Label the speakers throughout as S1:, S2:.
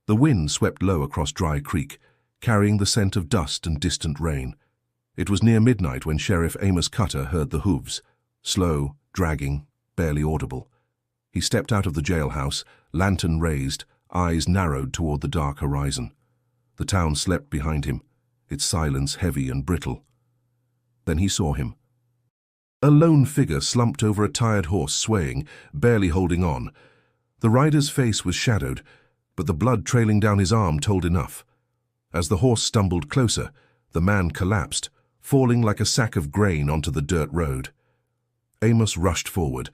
S1: The wind swept low across Dry Creek, carrying the scent of dust and distant rain. It was near midnight when Sheriff Amos Cutter heard the hooves, slow, dragging, barely audible. He stepped out of the jailhouse, lantern raised, eyes narrowed toward the dark horizon. The town slept behind him, its silence heavy and brittle. Then he saw him. A lone figure slumped over a tired horse, swaying, barely holding on. The rider's face was shadowed, but the blood trailing down his arm told enough. As the horse stumbled closer, the man collapsed, falling like a sack of grain onto the dirt road. Amos rushed forward.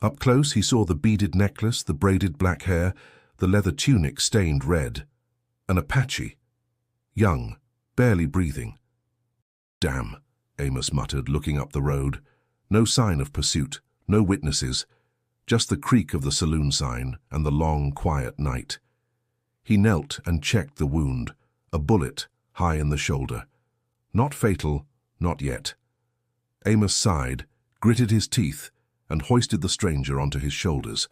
S1: Up close he saw the beaded necklace, the braided black hair, the leather tunic stained red. An Apache. Young, barely breathing. "Damn," Amos muttered, looking up the road. No sign of pursuit, no witnesses, just the creak of the saloon sign and the long, quiet night. He knelt and checked the wound, a bullet high in the shoulder. Not fatal, not yet. Amos sighed, gritted his teeth, and hoisted the stranger onto his shoulders.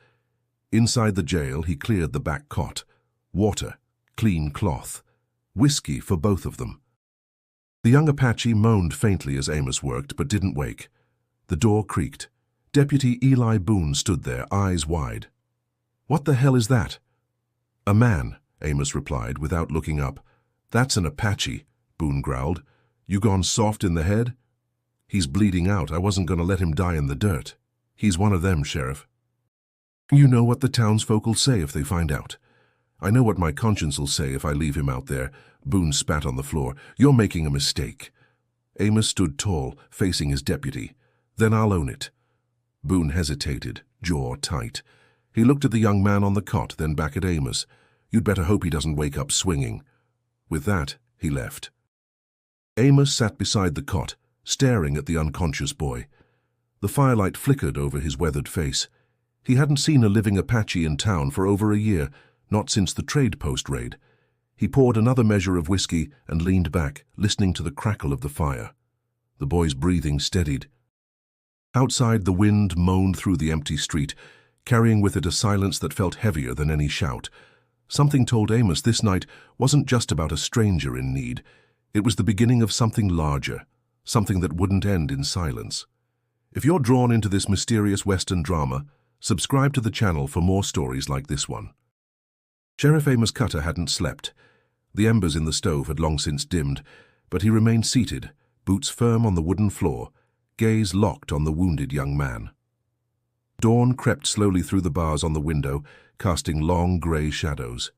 S1: Inside the jail, he cleared the back cot. Water, clean cloth, whiskey for both of them. The young Apache moaned faintly as Amos worked, but didn't wake. The door creaked. Deputy Eli Boone stood there, eyes wide. "What the hell is that?" "A man," Amos replied, without looking up. "That's an Apache," Boone growled. "You gone soft in the head?" "He's bleeding out. I wasn't going to let him die in the dirt. He's one of them, Sheriff." "You know what the townsfolk'll say if they find out." "I know what my conscience'll say if I leave him out there." Boone spat on the floor. "You're making a mistake." Amos stood tall, facing his deputy. "Then I'll own it." Boone hesitated, jaw tight. He looked at the young man on the cot, then back at Amos. "You'd better hope he doesn't wake up swinging." With that, he left. Amos sat beside the cot, staring at the unconscious boy. The firelight flickered over his weathered face. He hadn't seen a living Apache in town for over a year, not since the trade post raid. He poured another measure of whiskey and leaned back, listening to the crackle of the fire. The boy's breathing steadied. Outside, the wind moaned through the empty street, carrying with it a silence that felt heavier than any shout. Something told Amos this night wasn't just about a stranger in need. It was the beginning of something larger, something that wouldn't end in silence. If you're drawn into this mysterious Western drama, subscribe to the channel for more stories like this one. Sheriff Amos Cutter hadn't slept. The embers in the stove had long since dimmed, but he remained seated, boots firm on the wooden floor, gaze locked on the wounded young man. Dawn crept slowly through the bars on the window, casting long grey shadows.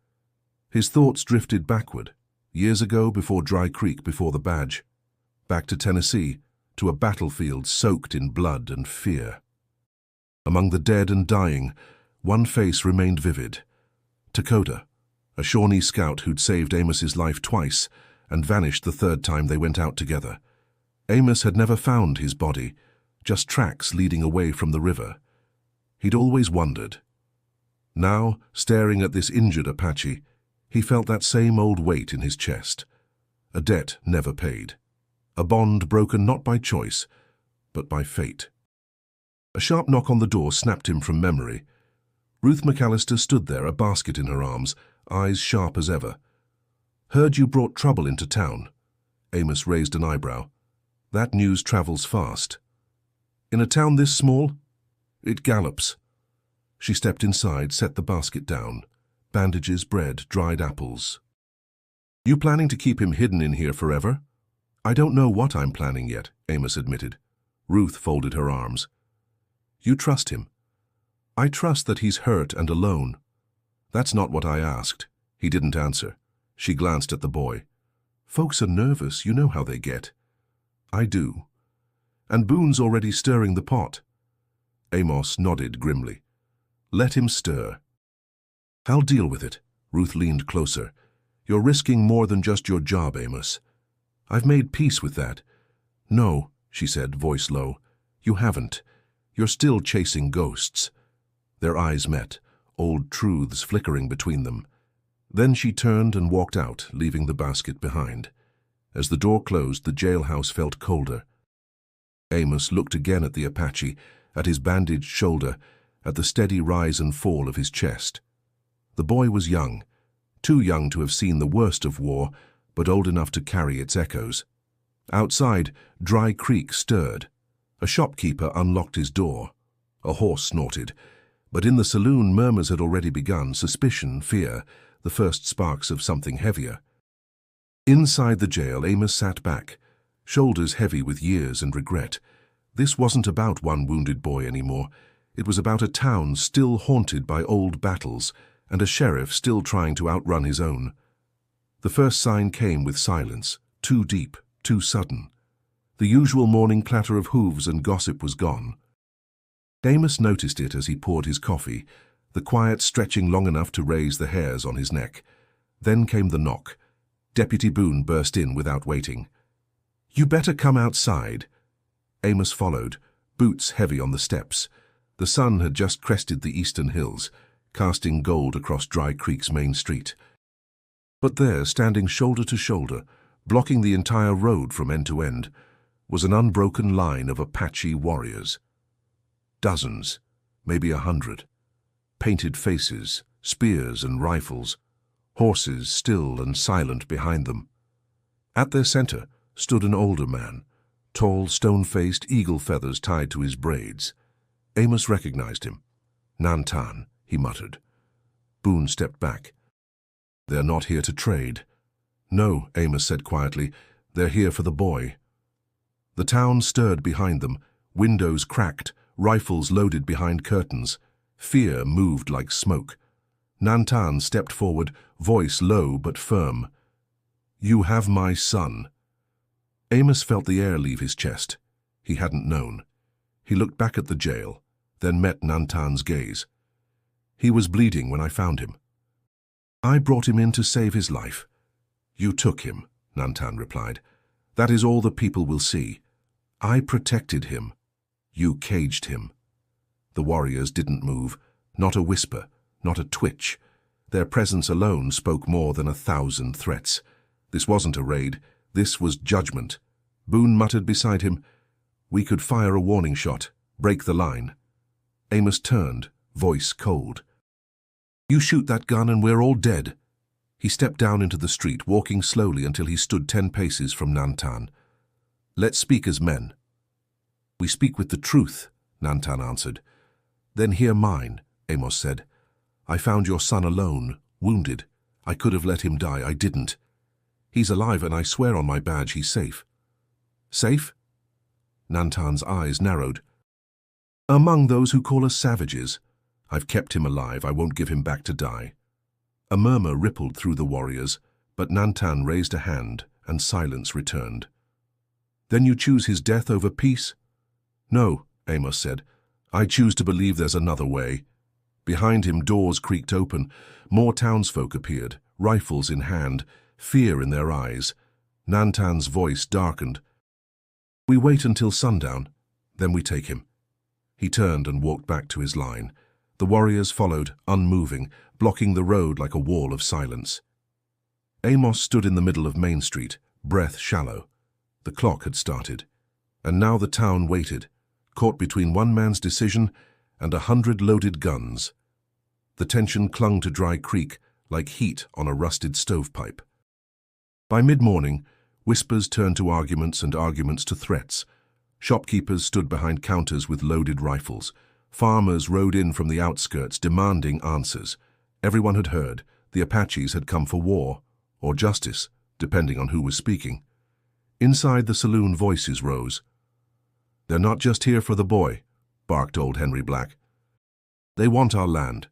S1: His thoughts drifted backward, years ago before Dry Creek, before the badge. Back to Tennessee, to a battlefield soaked in blood and fear. Among the dead and dying, one face remained vivid. Dakota, a Shawnee scout who'd saved Amos's life twice and vanished the third time they went out together. Amos had never found his body, just tracks leading away from the river. He'd always wondered. Now, staring at this injured Apache, he felt that same old weight in his chest. A debt never paid. A bond broken not by choice, but by fate. A sharp knock on the door snapped him from memory. Ruth McAllister stood there, a basket in her arms, eyes sharp as ever. "Heard you brought trouble into town." Amos raised an eyebrow. "That news travels fast." "In a town this small?" "It gallops." She stepped inside, set the basket down. Bandages, bread, dried apples. "You planning to keep him hidden in here forever?" "I don't know what I'm planning yet," Amos admitted. Ruth folded her arms. "You trust him?" "I trust that he's hurt and alone." "That's not what I asked." He didn't answer. She glanced at the boy. "Folks are nervous, you know how they get." "I do." "And Boone's already stirring the pot." Amos nodded grimly. "Let him stir." "I'll deal with it." Ruth leaned closer. "You're risking more than just your job, Amos." "I've made peace with that." "No," she said, voice low. "You haven't. You're still chasing ghosts." Their eyes met, old truths flickering between them. Then she turned and walked out, leaving the basket behind. As the door closed, the jailhouse felt colder. Amos looked again at the Apache, at his bandaged shoulder, at the steady rise and fall of his chest. The boy was young, too young to have seen the worst of war, but old enough to carry its echoes. Outside, Dry Creek stirred. A shopkeeper unlocked his door. A horse snorted. But in the saloon, murmurs had already begun, suspicion, fear, the first sparks of something heavier. Inside the jail, Amos sat back, shoulders heavy with years and regret. This wasn't about one wounded boy anymore. It was about a town still haunted by old battles and a sheriff still trying to outrun his own. The first sign came with silence, too deep, too sudden. The usual morning clatter of hooves and gossip was gone. Amos noticed it as he poured his coffee, the quiet stretching long enough to raise the hairs on his neck. Then came the knock. Deputy Boone burst in without waiting. "You better come outside." Amos followed, boots heavy on the steps. The sun had just crested the eastern hills, casting gold across Dry Creek's main street. But there, standing shoulder to shoulder, blocking the entire road from end to end, was an unbroken line of Apache warriors. Dozens, maybe 100. Painted faces, spears and rifles, horses still and silent behind them. At their center stood an older man, tall, stone-faced, eagle feathers tied to his braids. Amos recognized him. "Nantan," he muttered. Boone stepped back. "They're not here to trade." "No," Amos said quietly, "they're here for the boy." The town stirred behind them, windows cracked, rifles loaded behind curtains. Fear moved like smoke. Nantan stepped forward, voice low but firm. "You have my son." Amos felt the air leave his chest. He hadn't known. He looked back at the jail, then met Nantan's gaze. "He was bleeding when I found him. I brought him in to save his life." "You took him," Nantan replied. "That is all the people will see. I protected him. You caged him." The warriors didn't move, not a whisper, not a twitch. Their presence alone spoke more than 1,000 threats. This wasn't a raid, this was judgment. Boone muttered beside him, "We could fire a warning shot, break the line." Amos turned, voice cold. "You shoot that gun and we're all dead." He stepped down into the street, walking slowly until he stood 10 paces from Nantan. "Let's speak as men." "We speak with the truth," Nantan answered. "Then hear mine," Amos said. "I found your son alone, wounded. I could have let him die, I didn't. He's alive and I swear on my badge he's safe." "Safe?" Nantan's eyes narrowed. "Among those who call us savages. I've kept him alive, I won't give him back to die." A murmur rippled through the warriors, but Nantan raised a hand and silence returned. "Then you choose his death over peace?" "No," Amos said. "I choose to believe there's another way." Behind him, doors creaked open. More townsfolk appeared, rifles in hand, fear in their eyes. Nantan's voice darkened. "We wait until sundown, then we take him." He turned and walked back to his line. The warriors followed, unmoving, blocking the road like a wall of silence. Amos stood in the middle of Main Street, breath shallow. The clock had started, and now the town waited, caught between one man's decision and 100 loaded guns. The tension clung to Dry Creek like heat on a rusted stovepipe. By mid-morning, whispers turned to arguments and arguments to threats. Shopkeepers stood behind counters with loaded rifles. Farmers rode in from the outskirts demanding answers. Everyone had heard. The Apaches had come for war, or justice, depending on who was speaking. Inside the saloon, voices rose. "They're not just here for the boy," barked old Henry Black. "They want our land."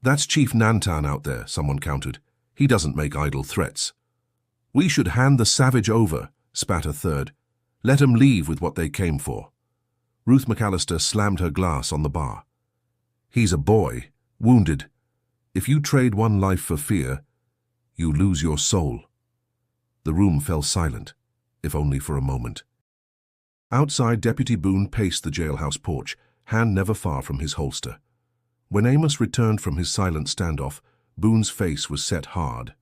S1: "That's Chief Nantan out there," someone countered. "He doesn't make idle threats." "We should hand the savage over," spat a third. "Let 'em leave with what they came for." Ruth McAllister slammed her glass on the bar. "He's a boy, wounded. If you trade one life for fear, you lose your soul." The room fell silent, if only for a moment. Outside, Deputy Boone paced the jailhouse porch, hand never far from his holster. When Amos returned from his silent standoff, Boone's face was set hard.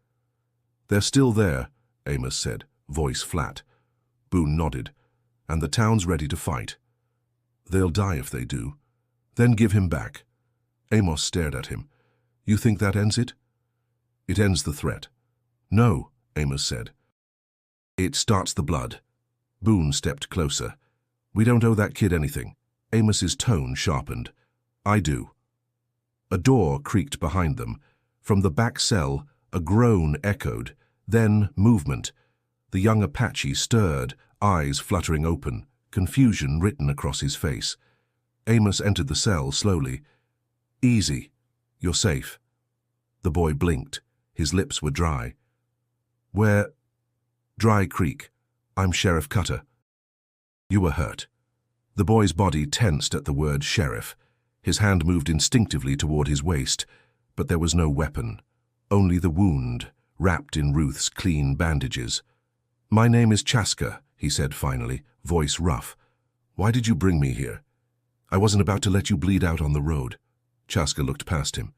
S1: "They're still there," Amos said, voice flat. Boone nodded. "And the town's ready to fight." "They'll die if they do." "Then give him back." Amos stared at him. "You think that ends it?" It ends the threat. No, Amos said. It starts the blood. Boone stepped closer. We don't owe that kid anything. Amos's tone sharpened. I do. A door creaked behind them. From the back cell, a groan echoed, then movement. The young Apache stirred, eyes fluttering open, confusion written across his face. Amos entered the cell slowly. Easy. You're safe. The boy blinked. His lips were dry. Where? Dry Creek. I'm Sheriff Cutter. You were hurt. The boy's body tensed at the word sheriff. His hand moved instinctively toward his waist, but there was no weapon, only the wound, wrapped in Ruth's clean bandages. My name is Chaska, he said finally, voice rough. Why did you bring me here? I wasn't about to let you bleed out on the road. Chaska looked past him.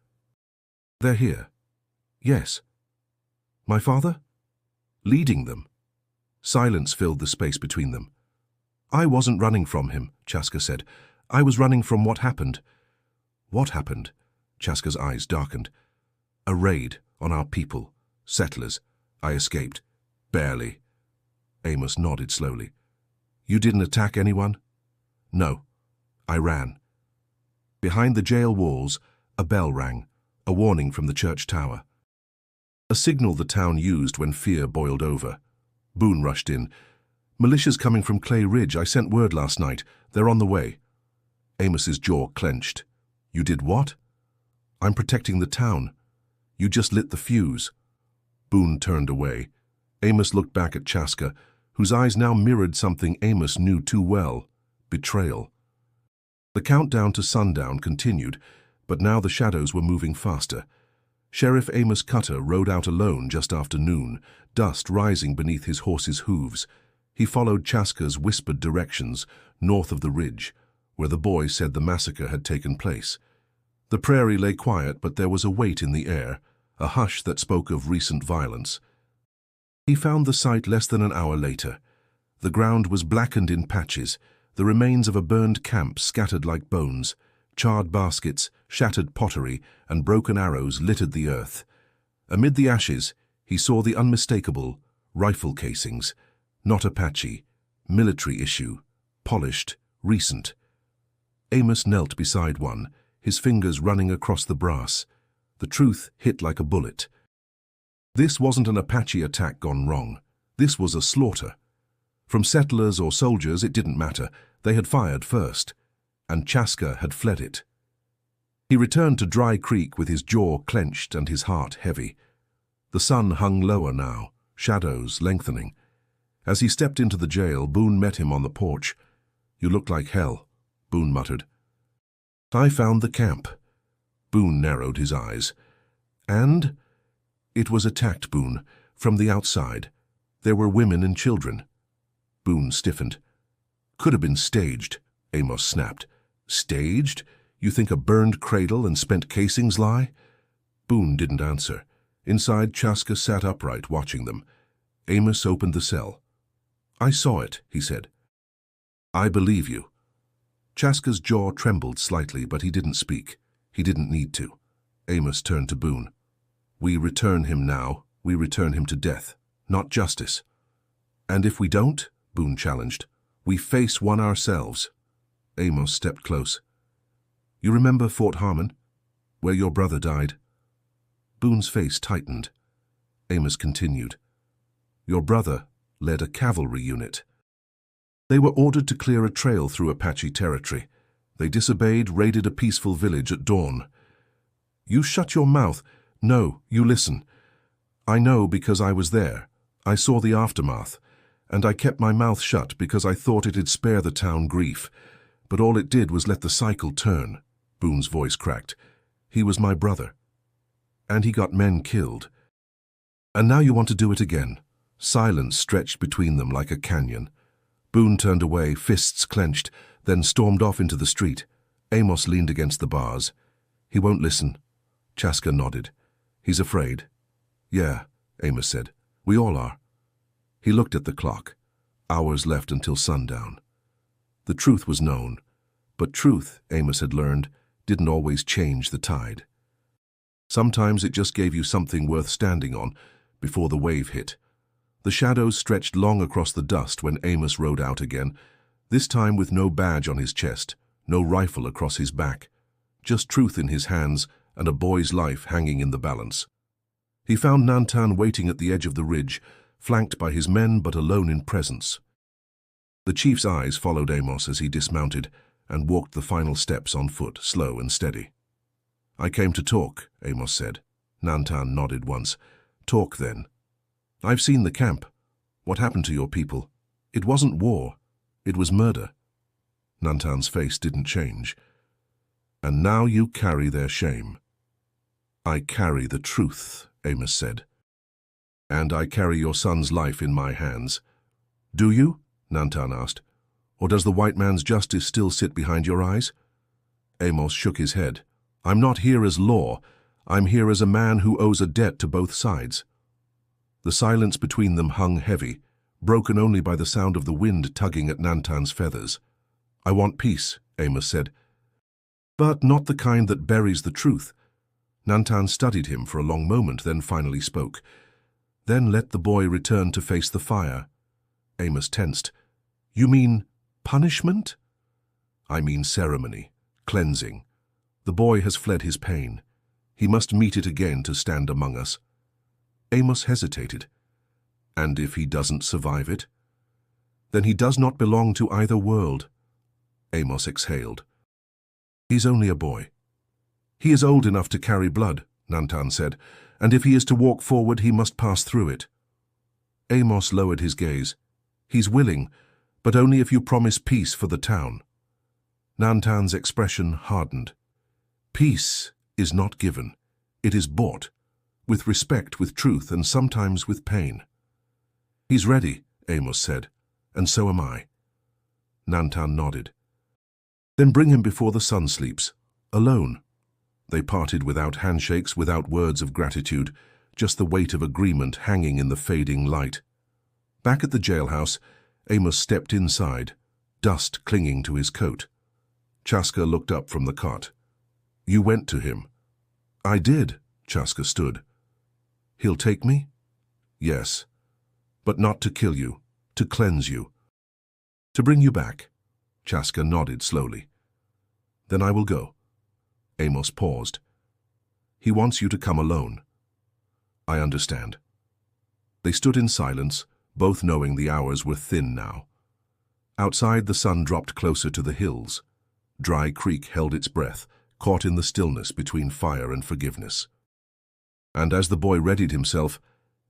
S1: They're here. Yes. My father? Leading them. Silence filled the space between them. I wasn't running from him, Chaska said. I was running from what happened. What happened? Chaska's eyes darkened. A raid on our people, settlers. I escaped. Barely. Amos nodded slowly. You didn't attack anyone? No. I ran. Behind the jail walls, a bell rang, a warning from the church tower. A signal the town used when fear boiled over. Boone rushed in. Militia's coming from Clay Ridge. I sent word last night. They're on the way. Amos's jaw clenched. You did what? I'm protecting the town. You just lit the fuse. Boone turned away. Amos looked back at Chaska, whose eyes now mirrored something Amos knew too well: betrayal. The countdown to sundown continued, but now the shadows were moving faster. Sheriff Amos Cutter rode out alone just after noon, dust rising beneath his horse's hooves. He followed Chaska's whispered directions, north of the ridge, where the boy said the massacre had taken place. The prairie lay quiet, but there was a weight in the air, a hush that spoke of recent violence. He found the site less than an hour later. The ground was blackened in patches, the remains of a burned camp scattered like bones. Charred baskets, shattered pottery, and broken arrows littered the earth. Amid the ashes, he saw the unmistakable rifle casings, not Apache, military issue, polished, recent. Amos knelt beside one, his fingers running across the brass. The truth hit like a bullet. This wasn't an Apache attack gone wrong. This was a slaughter. From settlers or soldiers, it didn't matter. They had fired first, and Chaska had fled it. He returned to Dry Creek with his jaw clenched and his heart heavy. The sun hung lower now, shadows lengthening. As he stepped into the jail, Boone met him on the porch. You look like hell, Boone muttered. I found the camp. Boone narrowed his eyes. And? It was attacked, Boone, from the outside. There were women and children. Boone stiffened. Could have been staged, Amos snapped. Staged? You think a burned cradle and spent casings lie? Boone didn't answer. Inside, Chaska sat upright, watching them. Amos opened the cell. I saw it, he said. I believe you. Chaska's jaw trembled slightly, but he didn't speak. He didn't need to. Amos turned to Boone. We return him now. We return him to death, not justice. And if we don't, Boone challenged, we face one ourselves. Amos stepped close. You remember Fort Harmon, where your brother died? Boone's face tightened. Amos continued. Your brother led a cavalry unit. They were ordered to clear a trail through Apache territory. They disobeyed, raided a peaceful village at dawn. You shut your mouth. No, you listen. I know because I was there. I saw the aftermath. And I kept my mouth shut because I thought it'd spare the town grief. But all it did was let the cycle turn. Boone's voice cracked. He was my brother. And he got men killed. And now you want to do it again. Silence stretched between them like a canyon. Boone turned away, fists clenched, then stormed off into the street. Amos leaned against the bars. He won't listen. Chaska nodded. He's afraid. Yeah, Amos said. We all are. He looked at the clock. Hours left until sundown. The truth was known, but truth, Amos had learned, didn't always change the tide. Sometimes it just gave you something worth standing on before the wave hit. The shadows stretched long across the dust when Amos rode out again, this time with no badge on his chest, no rifle across his back, just truth in his hands and a boy's life hanging in the balance. He found Nantan waiting at the edge of the ridge, flanked by his men but alone in presence. The chief's eyes followed Amos as he dismounted and walked the final steps on foot, slow and steady. "I came to talk," Amos said. Nantan nodded once. "Talk, then." "I've seen the camp. What happened to your people? It wasn't war. It was murder." Nantan's face didn't change. "And now you carry their shame." "I carry the truth," Amos said. "And I carry your son's life in my hands." "Do you?" Nantan asked. "Or does the white man's justice still sit behind your eyes?" Amos shook his head. "I'm not here as law. I'm here as a man who owes a debt to both sides." The silence between them hung heavy, broken only by the sound of the wind tugging at Nantan's feathers. "I want peace," Amos said. "But not the kind that buries the truth." Nantan studied him for a long moment, then finally spoke. "Then let the boy return to face the fire." Amos tensed. "You mean punishment?" "I mean ceremony, cleansing. The boy has fled his pain. He must meet it again to stand among us." Amos hesitated. "And if he doesn't survive it?" "Then he does not belong to either world." Amos exhaled. "He's only a boy." "He is old enough to carry blood," Nantan said, "and if he is to walk forward, he must pass through it." Amos lowered his gaze. "He's willing, but only if you promise peace for the town." Nantan's expression hardened. "Peace is not given. It is bought, with respect, with truth, and sometimes with pain." "He's ready," Amos said, "and so am I." Nantan nodded. "Then bring him before the sun sleeps, alone." They parted without handshakes, without words of gratitude, just the weight of agreement hanging in the fading light. Back at the jailhouse, Amos stepped inside, dust clinging to his coat. Chaska looked up from the cot. "You went to him." "I did," Chaska stood. "He'll take me?" "Yes. But not to kill you, to cleanse you." "To bring you back?" Chaska nodded slowly. "Then I will go." Amos paused. "He wants you to come alone." "I understand." They stood in silence, both knowing the hours were thin now. Outside, the sun dropped closer to the hills. Dry Creek held its breath, caught in the stillness between fire and forgiveness. And as the boy readied himself,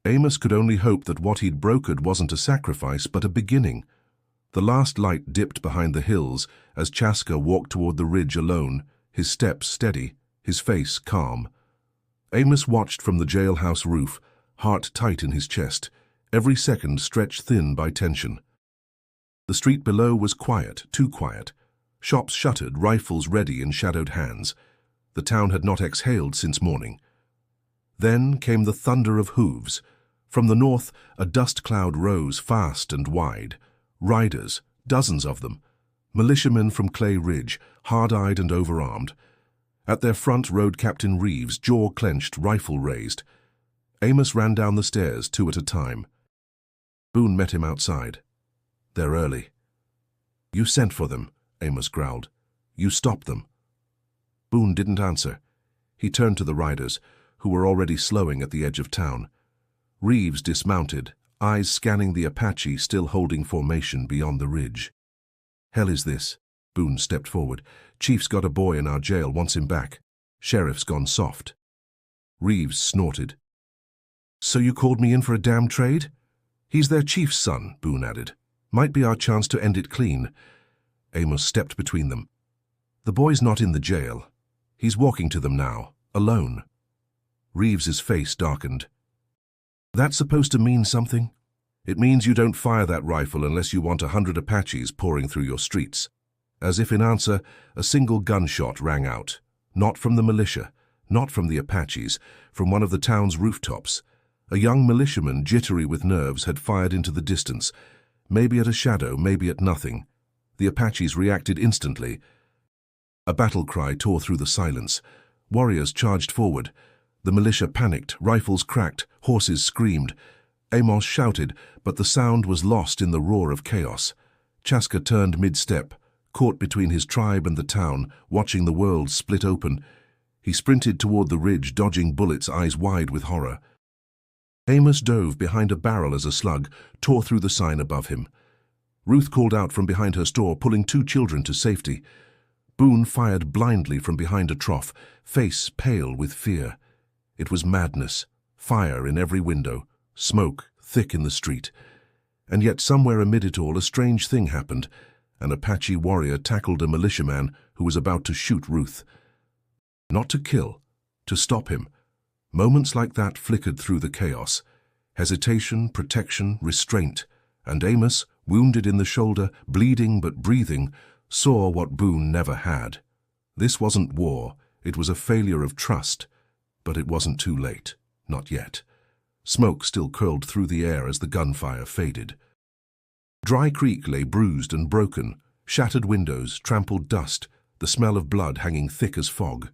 S1: Amos could only hope that what he'd brokered wasn't a sacrifice, but a beginning. The last light dipped behind the hills as Chaska walked toward the ridge alone, his steps steady, his face calm. Amos watched from the jailhouse roof, heart tight in his chest, every second stretched thin by tension. The street below was quiet, too quiet. Shops shuttered, rifles ready in shadowed hands. The town had not exhaled since morning. Then came the thunder of hooves. From the north, a dust cloud rose fast and wide. Riders, dozens of them. Militiamen from Clay Ridge, hard-eyed and overarmed. At their front rode Captain Reeves, jaw clenched, rifle raised. Amos ran down the stairs, two at a time. Boone met him outside. "They're early." "You sent for them," Amos growled. "You stopped them." Boone didn't answer. He turned to the riders, who were already slowing at the edge of town. Reeves dismounted, eyes scanning the Apache still holding formation beyond the ridge. "Hell is this?" Boone stepped forward. "Chief's got a boy in our jail, wants him back. Sheriff's gone soft." Reeves snorted. "So you called me in for a damn trade?" "He's their chief's son," Boone added. "Might be our chance to end it clean." Amos stepped between them. "The boy's not in the jail. He's walking to them now, alone." Reeves's face darkened. "That's supposed to mean something?" "It means you don't fire that rifle unless you want 100 Apaches pouring through your streets." As if in answer, a single gunshot rang out. Not from the militia, not from the Apaches, from one of the town's rooftops. A young militiaman, jittery with nerves, had fired into the distance, maybe at a shadow, maybe at nothing. The Apaches reacted instantly. A battle cry tore through the silence. Warriors charged forward. The militia panicked, rifles cracked, horses screamed. Amos shouted, but the sound was lost in the roar of chaos. Chaska turned mid-step, caught between his tribe and the town, watching the world split open. He sprinted toward the ridge, dodging bullets, eyes wide with horror. Amos dove behind a barrel as a slug tore through the sign above him. Ruth called out from behind her store, pulling 2 children to safety. Boone fired blindly from behind a trough, face pale with fear. It was madness, fire in every window, smoke thick in the street. And yet somewhere amid it all a strange thing happened. An Apache warrior tackled a militiaman who was about to shoot Ruth. Not to kill, to stop him. Moments like that flickered through the chaos. Hesitation, protection, restraint. And Amos, wounded in the shoulder, bleeding but breathing, saw what Boone never had. This wasn't war, it was a failure of trust. But it wasn't too late. Not yet. Smoke still curled through the air as the gunfire faded. Dry Creek lay bruised and broken, shattered windows, trampled dust, the smell of blood hanging thick as fog.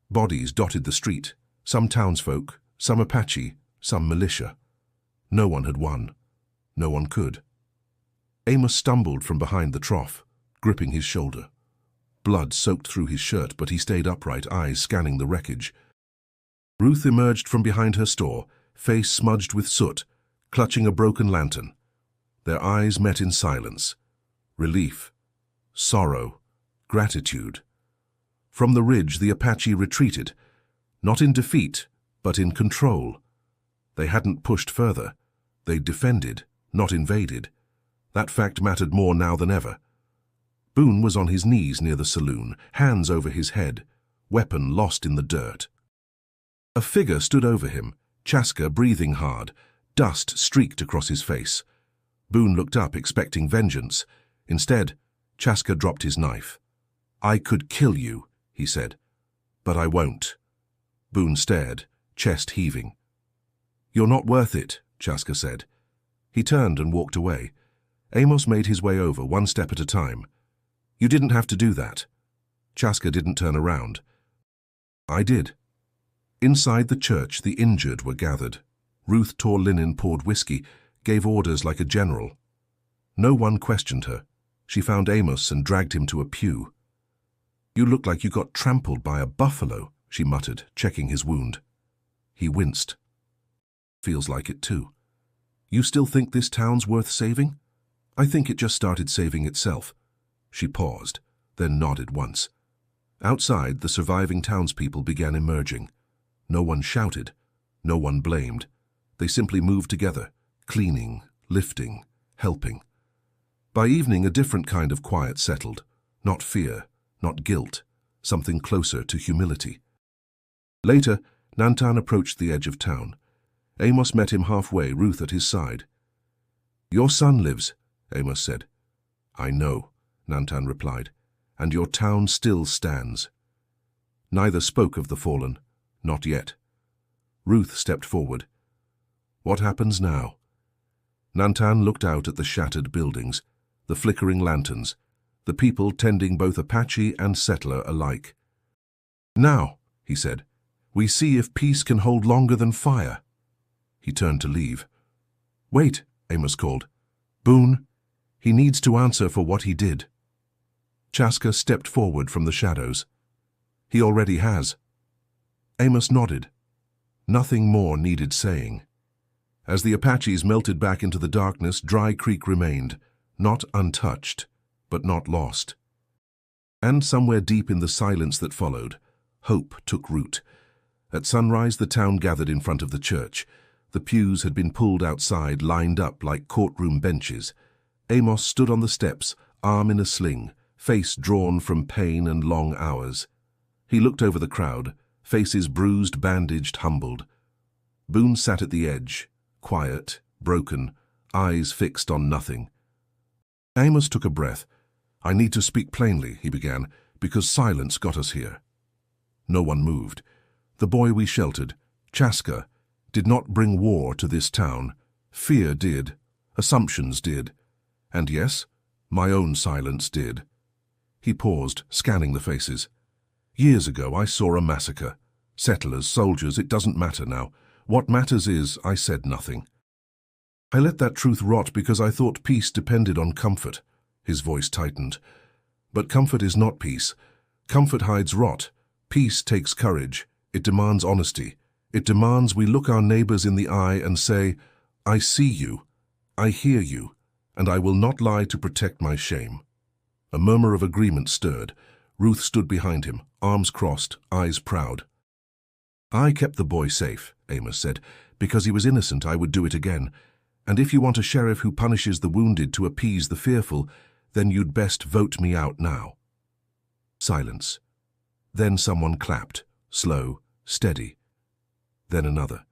S1: Bodies dotted the street, some townsfolk, some Apache, some militia. No one had won. No one could. Amos stumbled from behind the trough, gripping his shoulder. Blood soaked through his shirt, but he stayed upright, eyes scanning the wreckage. Ruth emerged from behind her store, face smudged with soot, clutching a broken lantern. Their eyes met in silence. Relief, sorrow, gratitude. From the ridge, the Apache retreated, not in defeat, but in control. They hadn't pushed further. They defended, not invaded. That fact mattered more now than ever. Boone was on his knees near the saloon, hands over his head, weapon lost in the dirt. A figure stood over him, Chaska breathing hard, dust streaked across his face. Boone looked up, expecting vengeance. Instead, Chaska dropped his knife. "I could kill you," he said, "but I won't." Boone stared, chest heaving. "You're not worth it," Chaska said. He turned and walked away. Amos made his way over, one step at a time. "You didn't have to do that." Chaska didn't turn around. "I did." Inside the church, the injured were gathered. Ruth tore linen, poured whiskey, gave orders like a general. No one questioned her. She found Amos and dragged him to a pew. "You look like you got trampled by a buffalo," she muttered, checking his wound. He winced. "Feels like it too. You still think this town's worth saving?" "I think it just started saving itself." She paused, then nodded once. Outside, the surviving townspeople began emerging. No one shouted, no one blamed. They simply moved together, cleaning, lifting, helping. By evening, a different kind of quiet settled. Not fear, not guilt, something closer to humility. Later, Nantan approached the edge of town. Amos met him halfway, Ruth at his side. "Your son lives," Amos said. "I know," Nantan replied, "and your town still stands." Neither spoke of the fallen. Not yet. Ruth stepped forward. "What happens now?" Nantan looked out at the shattered buildings, the flickering lanterns, the people tending both Apache and settler alike. "Now," he said, "we see if peace can hold longer than fire." He turned to leave. "Wait," Amos called. "Boone, he needs to answer for what he did." Chaska stepped forward from the shadows. "He already has." Amos nodded. Nothing more needed saying. As the Apaches melted back into the darkness, Dry Creek remained, not untouched, but not lost. And somewhere deep in the silence that followed, hope took root. At sunrise, the town gathered in front of the church. The pews had been pulled outside, lined up like courtroom benches. Amos stood on the steps, arm in a sling, face drawn from pain and long hours. He looked over the crowd, faces bruised, bandaged, humbled. Boone sat at the edge, quiet, broken, eyes fixed on nothing. Amos took a breath. "I need to speak plainly," he began, "because silence got us here." No one moved. The boy we sheltered, Chaska, did not bring war to this town. Fear did. Assumptions did. And yes, my own silence did. He paused, scanning the faces. "Years ago, I saw a massacre. Settlers, soldiers, it doesn't matter now. What matters is, I said nothing. I let that truth rot because I thought peace depended on comfort. His voice tightened. But comfort is not peace. Comfort hides rot. Peace takes courage. It demands honesty. It demands we look our neighbors in the eye and say, I see you, I hear you, and I will not lie to protect my shame. A murmur of agreement stirred. Ruth stood behind him, arms crossed, eyes proud. I kept the boy safe, Amos said. Because he was innocent, I would do it again. And if you want a sheriff who punishes the wounded to appease the fearful, then you'd best vote me out now. Silence. Then someone clapped, slow, steady. Then another.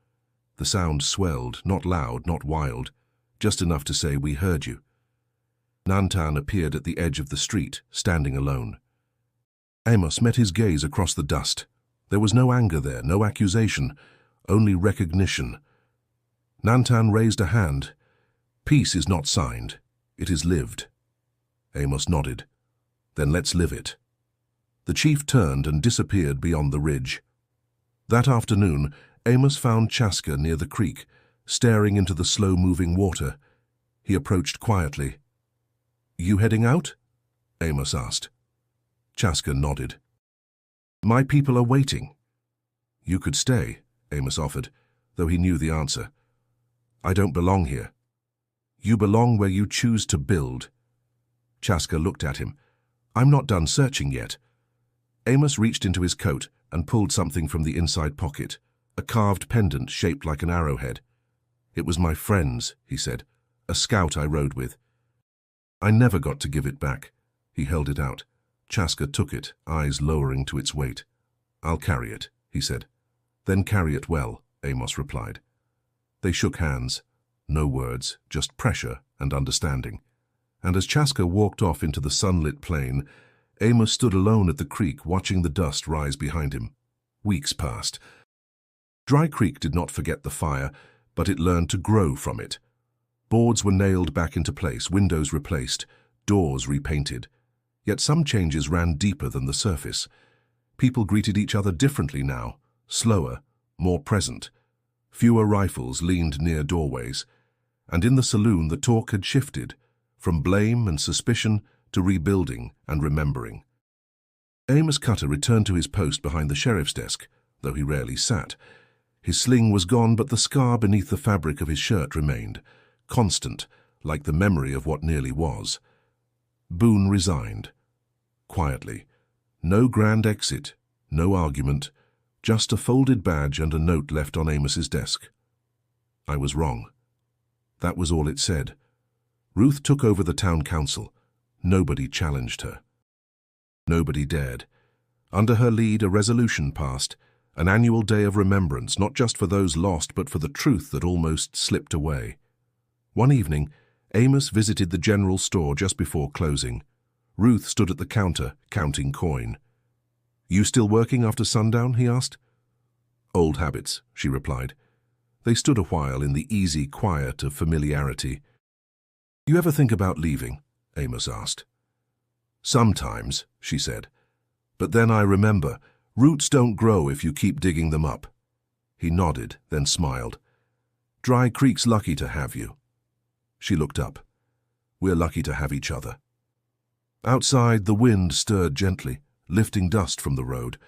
S1: The sound swelled, not loud, not wild, just enough to say, we heard you. Nantan appeared at the edge of the street, standing alone. Amos met his gaze across the dust. There was no anger there, no accusation, only recognition. Nantan raised a hand. Peace is not signed, it is lived. Amos nodded. Then let's live it. The chief turned and disappeared beyond the ridge. That afternoon, Amos found Chaska near the creek, staring into the slow-moving water. He approached quietly. You heading out? Amos asked. Chaska nodded. My people are waiting. You could stay, Amos offered, though he knew the answer. I don't belong here. You belong where you choose to build. Chaska looked at him. I'm not done searching yet. Amos reached into his coat and pulled something from the inside pocket, a carved pendant shaped like an arrowhead. It was my friend's, he said, a scout I rode with. I never got to give it back. He held it out. Chaska took it, eyes lowering to its weight. I'll carry it, he said. Then carry it well, Amos replied. They shook hands. No words, just pressure and understanding. And as Chaska walked off into the sunlit plain, Amos stood alone at the creek watching the dust rise behind him. Weeks passed. Dry Creek did not forget the fire, but it learned to grow from it. Boards were nailed back into place, windows replaced, doors repainted. Yet some changes ran deeper than the surface. People greeted each other differently now, slower, more present. Fewer rifles leaned near doorways. And in the saloon the talk had shifted, from blame and suspicion to rebuilding and remembering. Amos Cutter returned to his post behind the sheriff's desk, though he rarely sat. His sling was gone, but the scar beneath the fabric of his shirt remained, constant, like the memory of what nearly was. Boone resigned. Quietly. No grand exit, no argument, just a folded badge and a note left on Amos's desk. I was wrong. That was all it said. Ruth took over the town council. Nobody challenged her. Nobody dared. Under her lead, a resolution passed, an annual day of remembrance, not just for those lost, but for the truth that almost slipped away. One evening, Amos visited the general store just before closing. Ruth stood at the counter, counting coin. You still working after sundown? He asked. Old habits, she replied. They stood a while in the easy quiet of familiarity. You ever think about leaving? Amos asked. Sometimes, she said. But then I remember, roots don't grow if you keep digging them up. He nodded, then smiled. Dry Creek's lucky to have you. She looked up. We're lucky to have each other. Outside, the wind stirred gently, lifting dust from the road.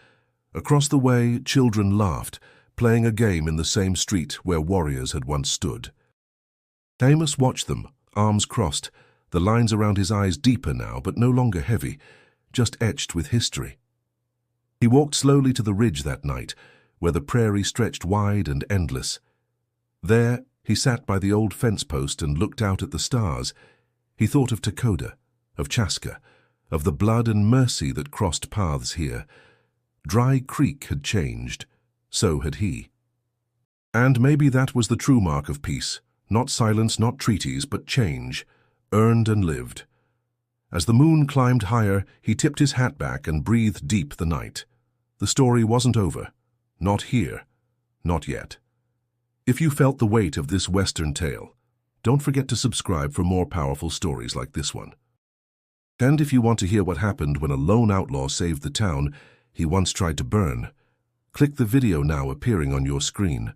S1: Across the way, children laughed, playing a game in the same street where warriors had once stood. Amos watched them, arms crossed, the lines around his eyes deeper now, but no longer heavy, just etched with history. He walked slowly to the ridge that night, where the prairie stretched wide and endless. There, he sat by the old fence post and looked out at the stars. He thought of Takoda, of Chaska, of the blood and mercy that crossed paths here. Dry Creek had changed. So had he. And maybe that was the true mark of peace. Not silence, not treaties, but change, earned and lived. As the moon climbed higher, he tipped his hat back and breathed deep the night. The story wasn't over. Not here. Not yet. If you felt the weight of this Western tale, don't forget to subscribe for more powerful stories like this one. And if you want to hear what happened when a lone outlaw saved the town he once tried to burn, Click the video now appearing on your screen.